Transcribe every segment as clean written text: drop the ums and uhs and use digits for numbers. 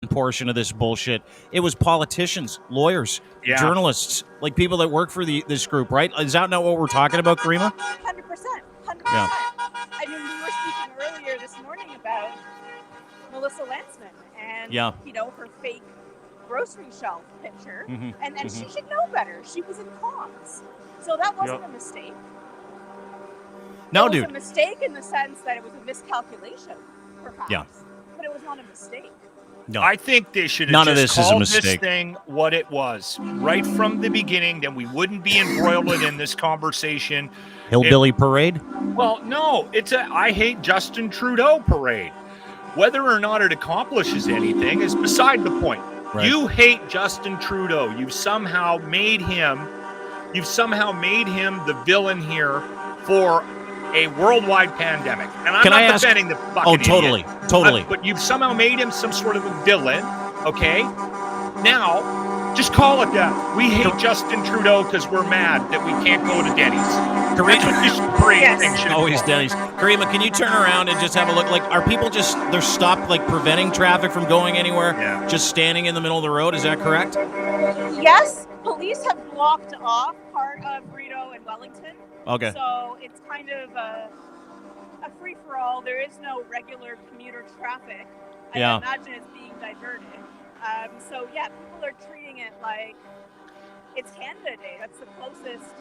portion of this bullshit. It was politicians, lawyers, journalists, like people that work for this group, right? Is that not what we're talking about, Karima? 100%. Yeah. I mean, we were speaking earlier this morning about Melissa Lantzman and, her fake grocery shelf picture. And she should know better. She was in comms. So that wasn't a mistake. No, it was dude. a mistake in the sense that it was a miscalculation, perhaps. Yeah. But it was not a mistake. No. I think they should have just called this thing what it was right from the beginning. Then we wouldn't be embroiled in this conversation. Hillbilly parade? Well, no, it's a I hate Justin Trudeau parade. Whether or not it accomplishes anything is beside the point. Right. You hate Justin Trudeau. You've somehow made him the villain here for a worldwide pandemic. And I'm not defending the fucking totally. But you've somehow made him some sort of a villain, okay? Now, just call it that. We hate Justin Trudeau because we're mad that we can't go to Denny's. Always Denny's. Karima, can you turn around and just have a look? Like, are people they're stopped, like, preventing traffic from going anywhere? Yeah. Just standing in the middle of the road? Is that correct? Yes. Police have blocked off part of Rideau and Wellington. Okay. So it's kind of a free-for-all. There is no regular commuter traffic. I imagine it's being diverted. So, people are treating it like it's Canada Day. That's the closest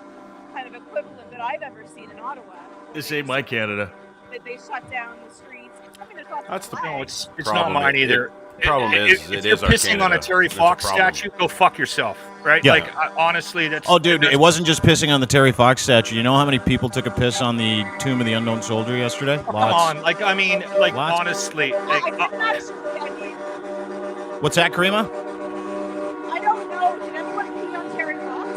kind of equivalent that I've ever seen in Ottawa. This ain't my Canada. They shut down the streets. I mean, it's not mine either. Problem is, if you're pissing on a Terry Fox statue, go fuck yourself, right? Yeah. Like, honestly, that's... Oh, dude, it wasn't just pissing on the Terry Fox statue. You know how many people took a piss on the Tomb of the Unknown Soldier yesterday? Come on. Like, I mean, like, Lots. Honestly... I didn't actually, What's that, Karima? I don't know. Did anyone pee on Terry Fox?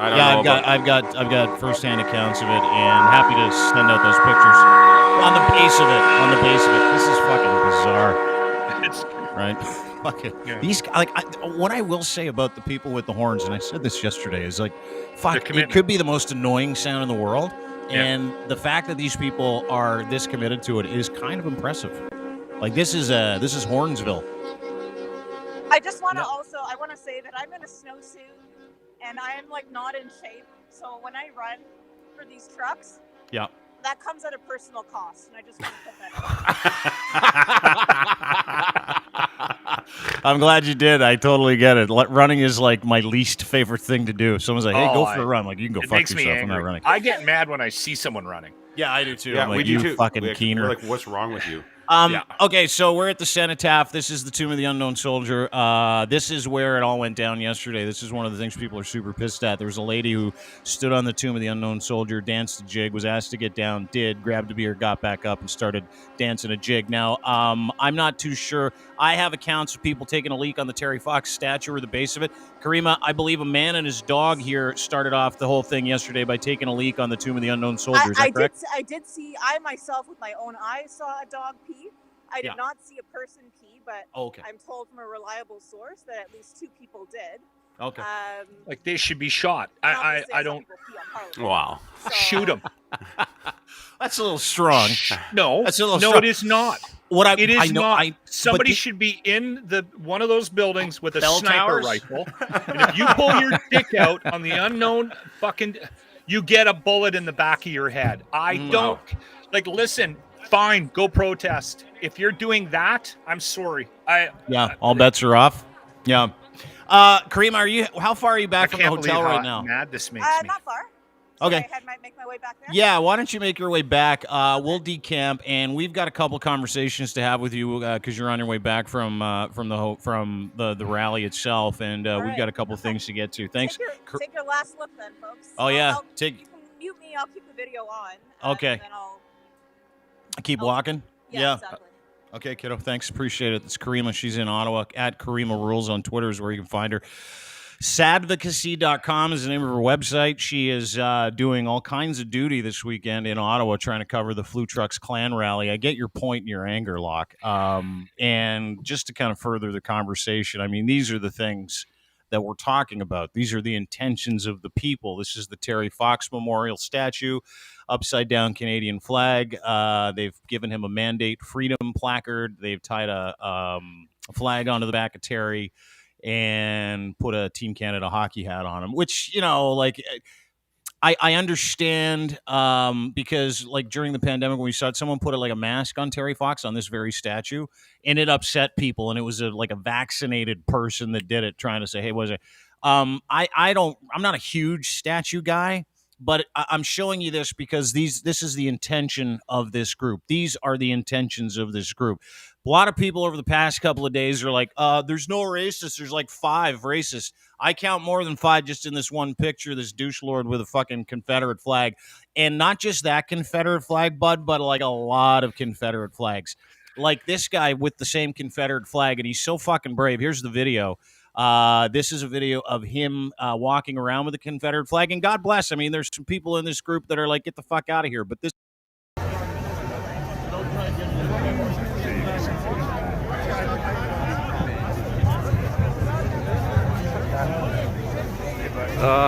I don't know. I've got firsthand accounts of it, and happy to send out those pictures. On the base of it. This is fucking bizarre. It's right. Fucking these what I will say about the people with the horns, and I said this yesterday, is like, fuck, it could be the most annoying sound in the world, and the fact that these people are this committed to it is kind of impressive. Like, this is Hornsville. I just want to I want to say that I'm in a snowsuit and I am like not in shape. So when I run for these trucks, that comes at a personal cost, and I just want to put that out. I'm glad you did. I totally get it. Running is like my least favorite thing to do. Someone's like, "Hey, go for a run." Like, you can go fuck yourself. I'm not running. I get mad when I see someone running. Yeah, I do too. Yeah, I'm like, we do too. Fucking keener. We're like, what's wrong with you? Okay, so we're at the cenotaph. This is the Tomb of the Unknown Soldier. This is where it all went down yesterday. This is one of the things people are super pissed at. There was a lady who stood on the Tomb of the Unknown Soldier, danced a jig, was asked to get down, grabbed a beer, got back up, and started dancing a jig. Now, I'm not too sure. I have accounts of people taking a leak on the Terry Fox statue or the base of it. Karima, I believe a man and his dog here started off the whole thing yesterday by taking a leak on the Tomb of the Unknown Soldier. Is that correct? I did see, I myself with my own eyes saw a dog pee. I did not see a person pee, but I'm told from a reliable source that at least 2 people did. Okay. Like, they should be shot. I don't... Wow. So, shoot them. That's a little strong. No. That's a little strong. No, it is not. It is not. Somebody should be in one of those buildings with a sniper rifle. And if you pull your dick out on the unknown you get a bullet in the back of your head. Don't... Like, listen... Fine, go protest. If you're doing that, I'm sorry. All bets are off. Yeah. Karima, how far are you back from the hotel right now? Mad this makes me. Not far. Okay. I might make my way back there. Yeah, why don't you make your way back? We'll decamp, and we've got a couple conversations to have with you because you're on your way back from the rally itself, and we've got a couple things to get to. Thanks. Take your last look then, folks. Oh, yeah. You can mute me. I'll keep the video on. Okay. And then I'll keep walking? Yeah. Exactly. Okay, kiddo. Thanks. Appreciate it. It's Karima. She's in Ottawa. At Karima Rules on Twitter is where you can find her. Sadvocacy.com is the name of her website. She is doing all kinds of duty this weekend in Ottawa trying to cover the Flu Trucks Clan rally. I get your point and your anger, Locke. And just to kind of further the conversation, I mean, these are the things that we're talking about. These are the intentions of the people. This is the Terry Fox Memorial statue, upside down Canadian flag. They've given him a Mandate Freedom placard. They've tied a flag onto the back of Terry and put a Team Canada hockey hat on him, which, like, I understand, because, like, during the pandemic when we saw it, someone put a mask on Terry Fox on this very statue, and it upset people, and it was a vaccinated person that did it, trying to say, hey, was it? I'm not a huge statue guy, but I'm showing you this because this is the intention of this group. These are the intentions of this group. A lot of people over the past couple of days are like, there's no racists. There's like 5 racists. I count more than 5 just in this one picture, this douche lord with a fucking Confederate flag. And not just that Confederate flag, bud, but like a lot of Confederate flags. Like this guy with the same Confederate flag, and he's so fucking brave. Here's the video. This is a video of him walking around with a Confederate flag, and God bless. I mean, there's some people in this group that are like, get the fuck out of here. But this.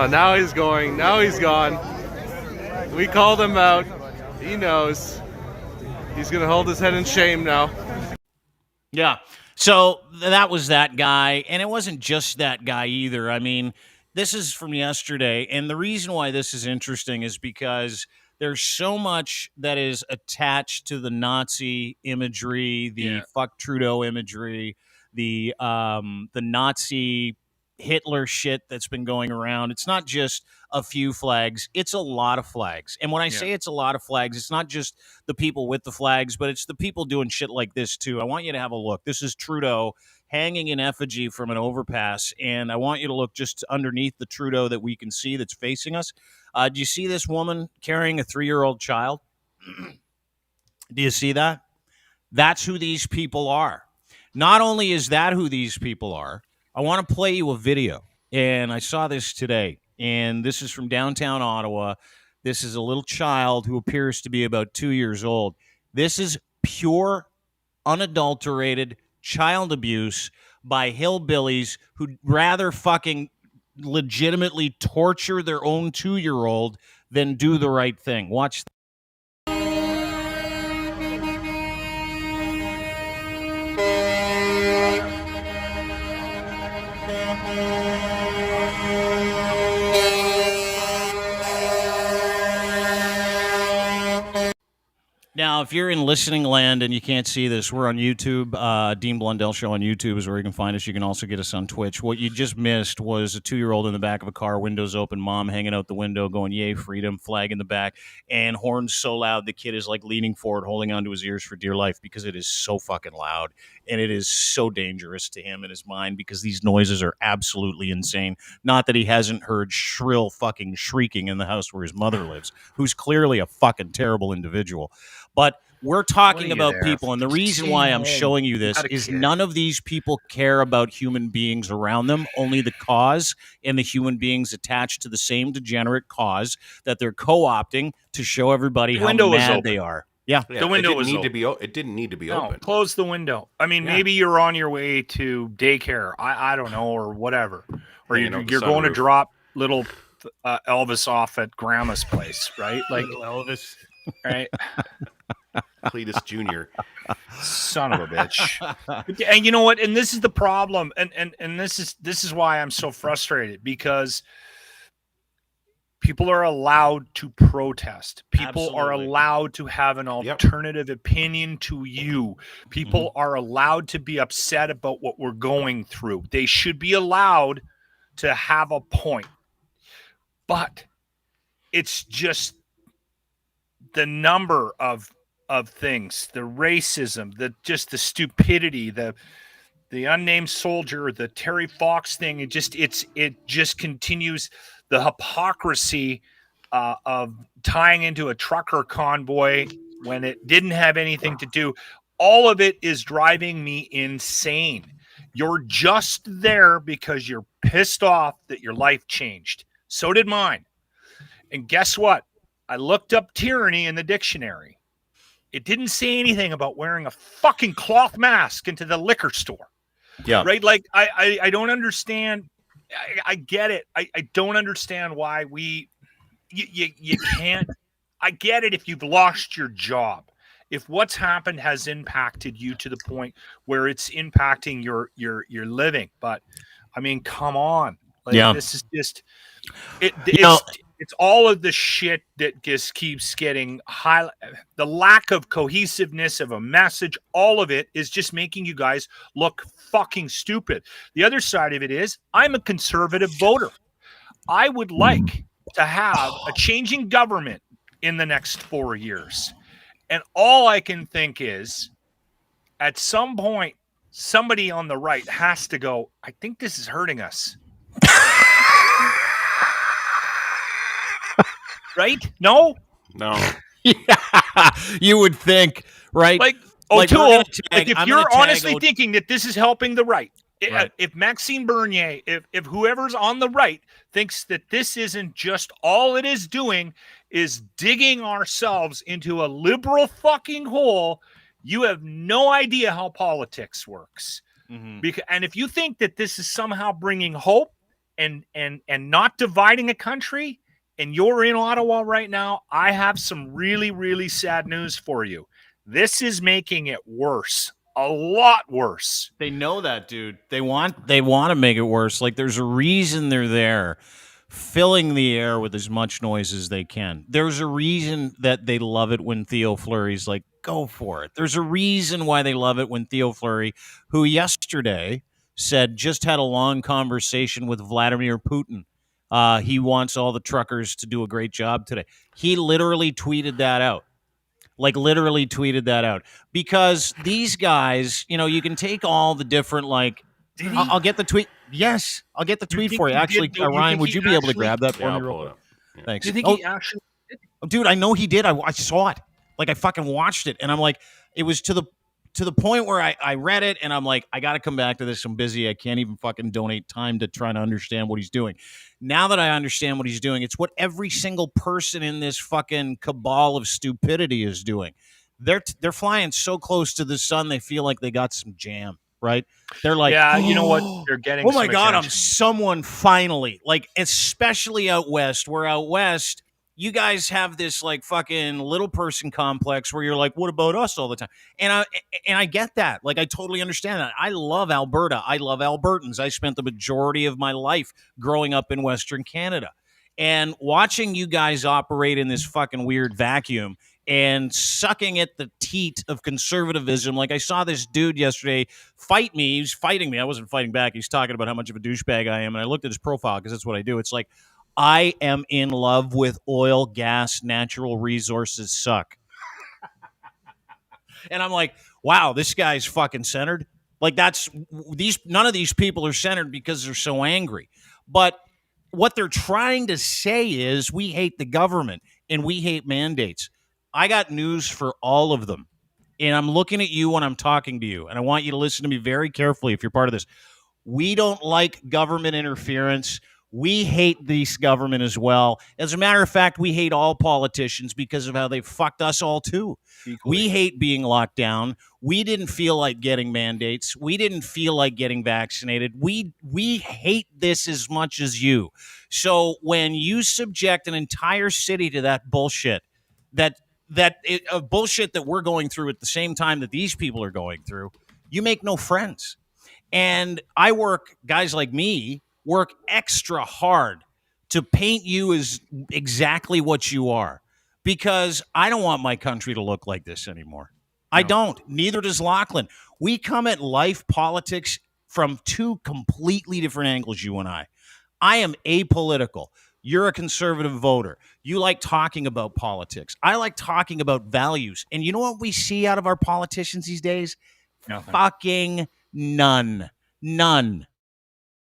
Now he's going. Now he's gone. We called him out. He knows. He's going to hold his head in shame now. Yeah. So that was that guy. And it wasn't just that guy either. I mean, this is from yesterday. And the reason why this is interesting is because there's so much that is attached to the Nazi imagery, the fuck Trudeau imagery, the Nazi Hitler shit that's been going around. It's not just a few flags, it's a lot of flags. And when I say it's a lot of flags, it's not just the people with the flags, but it's the people doing shit like this too. I want you to have a look. This is Trudeau hanging in effigy from an overpass, and I want you to look just underneath the Trudeau that we can see that's facing us. Do you see this woman carrying a 3-year-old child? Do you see that? That's who these people are. Not only is that who these people are, I want to play you a video, and I saw this today, and this is from downtown Ottawa. This is a little child who appears to be about 2 years old. This is pure, unadulterated child abuse by hillbillies who'd rather fucking legitimately torture their own 2-year-old than do the right thing. Watch. Now, if you're in listening land and you can't see this, we're on YouTube. Dean Blunder Show on YouTube is where you can find us. You can also get us on Twitch. What you just missed was a 2-year-old in the back of a car, windows open, mom hanging out the window going, yay, freedom, flag in the back, and horns so loud the kid is like leaning forward, holding onto his ears for dear life because it is so fucking loud, and it is so dangerous to him in his mind because these noises are absolutely insane. Not that he hasn't heard shrill fucking shrieking in the house where his mother lives, who's clearly a fucking terrible individual. But we're talking about people, and the reason why I'm showing you this is none of these people care about human beings around them, only the cause and the human beings attached to the same degenerate cause that they're co-opting to show everybody how mad they are. Yeah, the window was open. It didn't need to be open. Close the window. I mean, maybe you're on your way to daycare. I don't know, or whatever. Or you're going to drop little Elvis off at grandma's place, right? Like Elvis, right? Cletus Jr. Son of a bitch. And you know what? And this is the problem. And this is why I'm so frustrated, because people are allowed to protest. People are allowed to have an alternative opinion to you. People are allowed to be upset about what we're going through. They should be allowed to have a point. But it's just the number of things, the racism, the stupidity, the unnamed soldier, the Terry Fox thing. It just continues. The hypocrisy of tying into a trucker convoy when it didn't have anything to do. All of it is driving me insane. You're just there because you're pissed off that your life changed. So did mine. And guess what? I looked up tyranny in the dictionary. It didn't say anything about wearing a fucking cloth mask into the liquor store. Yeah. Right? Like, I don't understand. I get it. I don't understand why you can't. I get it if you've lost your job. If what's happened has impacted you to the point where it's impacting your living. But I mean, come on. Like this is just it's all of the shit that just keeps getting high. The lack of cohesiveness of a message, all of it is just making you guys look fucking stupid. The other side of it is I'm a conservative voter. I would like to have a changing government in the next 4 years. And all I can think is at some point, somebody on the right has to go, I think this is hurting us. Right? No? Yeah, you would think, right? Like O'Toole, if you're honestly thinking that this is helping the right, if Maxime Bernier, if whoever's on the right thinks that this isn't just all it is doing is digging ourselves into a liberal fucking hole, you have no idea how politics works. And if you think that this is somehow bringing hope and not dividing a country, and you're in Ottawa right now, I have some really, really sad news for you. This is making it worse. A lot worse. They know that, dude. They want to make it worse. Like there's a reason they're there, filling the air with as much noise as they can. There's a reason that they love it when Theo Fleury's like, go for it. There's a reason why they love it when Theo Fleury, who yesterday said just had a long conversation with Vladimir Putin. He wants all the truckers to do a great job today. He literally tweeted that out. Because these guys, you can take all the different, I'll get the tweet. Yes, I'll get the tweet for you. Actually, Ryan, would you be able to grab that for me real quick? Yeah. Thanks. Do you think he actually did? Dude, I know he did. I saw it. I fucking watched it. And I'm like, it was to the point where I read it and I'm like, I got to come back to this. I'm busy. I can't even fucking donate time to try to understand what he's doing. Now that I understand what he's doing, it's what every single person in this fucking cabal of stupidity is doing. They're flying so close to the sun, they feel like they got some jam, right? They're like, yeah, you know what? They're getting. Oh my God, I'm someone finally. Especially out west. Where out west, you guys have this fucking little person complex where you're like, what about us all the time? And I get that. I totally understand that. I love Alberta. I love Albertans. I spent the majority of my life growing up in Western Canada. And watching you guys operate in this fucking weird vacuum and sucking at the teat of conservatism. I saw this dude yesterday fight me. He was fighting me. I wasn't fighting back. He's talking about how much of a douchebag I am. And I looked at his profile because that's what I do. It's like, I am in love with oil, gas, natural resources suck. And I'm like, wow, this guy's fucking centered. None of these people are centered because they're so angry. But what they're trying to say is we hate the government and we hate mandates. I got news for all of them. And I'm looking at you when I'm talking to you. And I want you to listen to me very carefully if you're part of this. We don't like government interference. We hate this government as well. As a matter of fact, we hate all politicians because of how they fucked us all too. Equally. We hate being locked down. We didn't feel like getting mandates. We didn't feel like getting vaccinated. We hate this as much as you. So when you subject an entire city to that bullshit, bullshit that we're going through at the same time that these people are going through, you make no friends. And guys like me work extra hard to paint you as exactly what you are, because I don't want my country to look like this anymore. No. I don't. Neither does Lachlan. We come at life politics from two completely different angles, you and I. I am apolitical. You're a conservative voter. You like talking about politics. I like talking about values. And you know what we see out of our politicians these days? Nothing. Fucking none.